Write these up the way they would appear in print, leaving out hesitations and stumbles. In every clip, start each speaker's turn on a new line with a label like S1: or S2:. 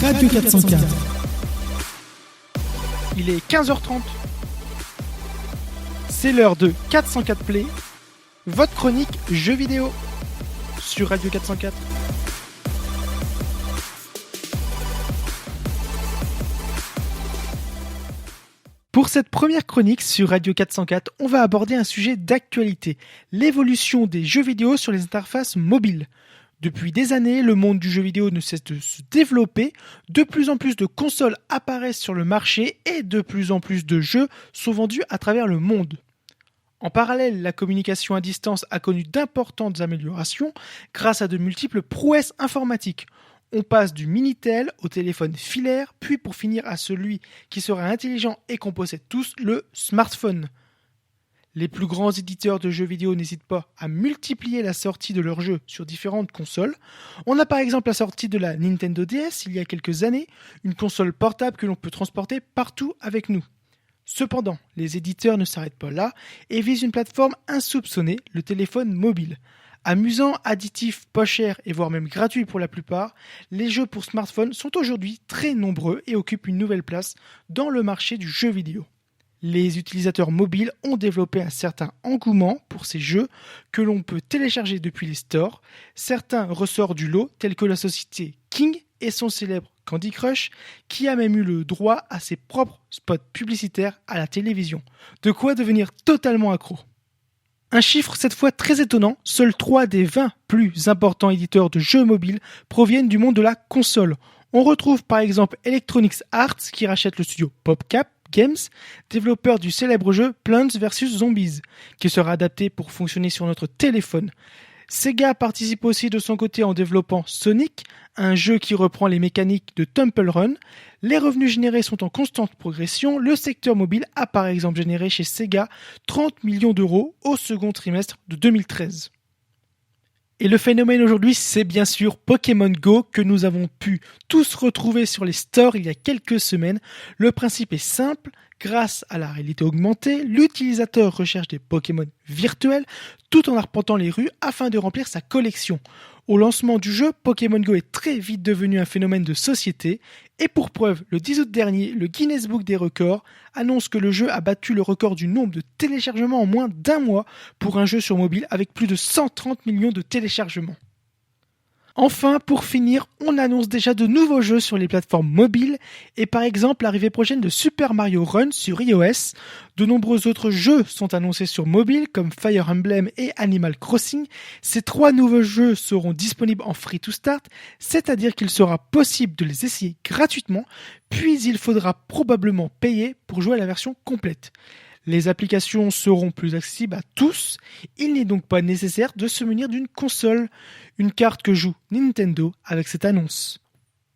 S1: Radio 404.
S2: Il est 15h30. C'est l'heure de 404 Play, votre chronique jeux vidéo sur Radio 404. Pour cette première chronique sur Radio 404, on va aborder un sujet d'actualité, l'évolution des jeux vidéo sur les interfaces mobiles. Depuis des années, le monde du jeu vidéo ne cesse de se développer, de plus en plus de consoles apparaissent sur le marché et de plus en plus de jeux sont vendus à travers le monde. En parallèle, la communication à distance a connu d'importantes améliorations grâce à de multiples prouesses informatiques. On passe du Minitel au téléphone filaire, puis pour finir à celui qui sera intelligent et qu'on possède tous, le smartphone. Les plus grands éditeurs de jeux vidéo n'hésitent pas à multiplier la sortie de leurs jeux sur différentes consoles. On a par exemple la sortie de la Nintendo DS il y a quelques années, une console portable que l'on peut transporter partout avec nous. Cependant, les éditeurs ne s'arrêtent pas là et visent une plateforme insoupçonnée, le téléphone mobile. Amusant, additif, pas cher et voire même gratuit pour la plupart, les jeux pour smartphone sont aujourd'hui très nombreux et occupent une nouvelle place dans le marché du jeu vidéo. Les utilisateurs mobiles ont développé un certain engouement pour ces jeux que l'on peut télécharger depuis les stores. Certains ressortent du lot, tels que la société King et son célèbre Candy Crush, qui a même eu le droit à ses propres spots publicitaires à la télévision. De quoi devenir totalement accro. Un chiffre cette fois très étonnant, seuls 3 des 20 plus importants éditeurs de jeux mobiles proviennent du monde de la console. On retrouve par exemple Electronic Arts qui rachète le studio PopCap Games, développeur du célèbre jeu Plants vs Zombies, qui sera adapté pour fonctionner sur notre téléphone. Sega participe aussi de son côté en développant Sonic, un jeu qui reprend les mécaniques de Temple Run. Les revenus générés sont en constante progression. Le secteur mobile a par exemple généré chez Sega 30 millions d'euros au second trimestre de 2013. Et le phénomène aujourd'hui, c'est bien sûr Pokémon Go que nous avons pu tous retrouver sur les stores il y a quelques semaines. Le principe est simple, grâce à la réalité augmentée, l'utilisateur recherche des Pokémon virtuels tout en arpentant les rues afin de remplir sa collection. Au lancement du jeu, Pokémon Go est très vite devenu un phénomène de société et pour preuve, le 10 août dernier, le Guinness Book des records annonce que le jeu a battu le record du nombre de téléchargements en moins d'un mois pour un jeu sur mobile avec plus de 130 millions de téléchargements. Enfin, pour finir, on annonce déjà de nouveaux jeux sur les plateformes mobiles et par exemple l'arrivée prochaine de Super Mario Run sur iOS. De nombreux autres jeux sont annoncés sur mobile comme Fire Emblem et Animal Crossing. Ces 3 nouveaux jeux seront disponibles en free to start, c'est-à-dire qu'il sera possible de les essayer gratuitement, puis il faudra probablement payer pour jouer à la version complète. Les applications seront plus accessibles à tous, il n'est donc pas nécessaire de se munir d'une console, une carte que joue Nintendo avec cette annonce.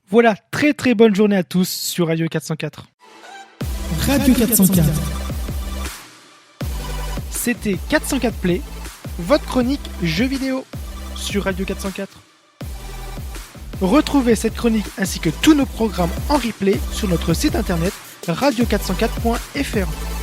S2: Voilà, très très bonne journée à tous sur Radio 404.
S1: Radio 404.
S2: C'était 404 Play, votre chronique jeux vidéo sur Radio 404. Retrouvez cette chronique ainsi que tous nos programmes en replay sur notre site internet radio404.fr.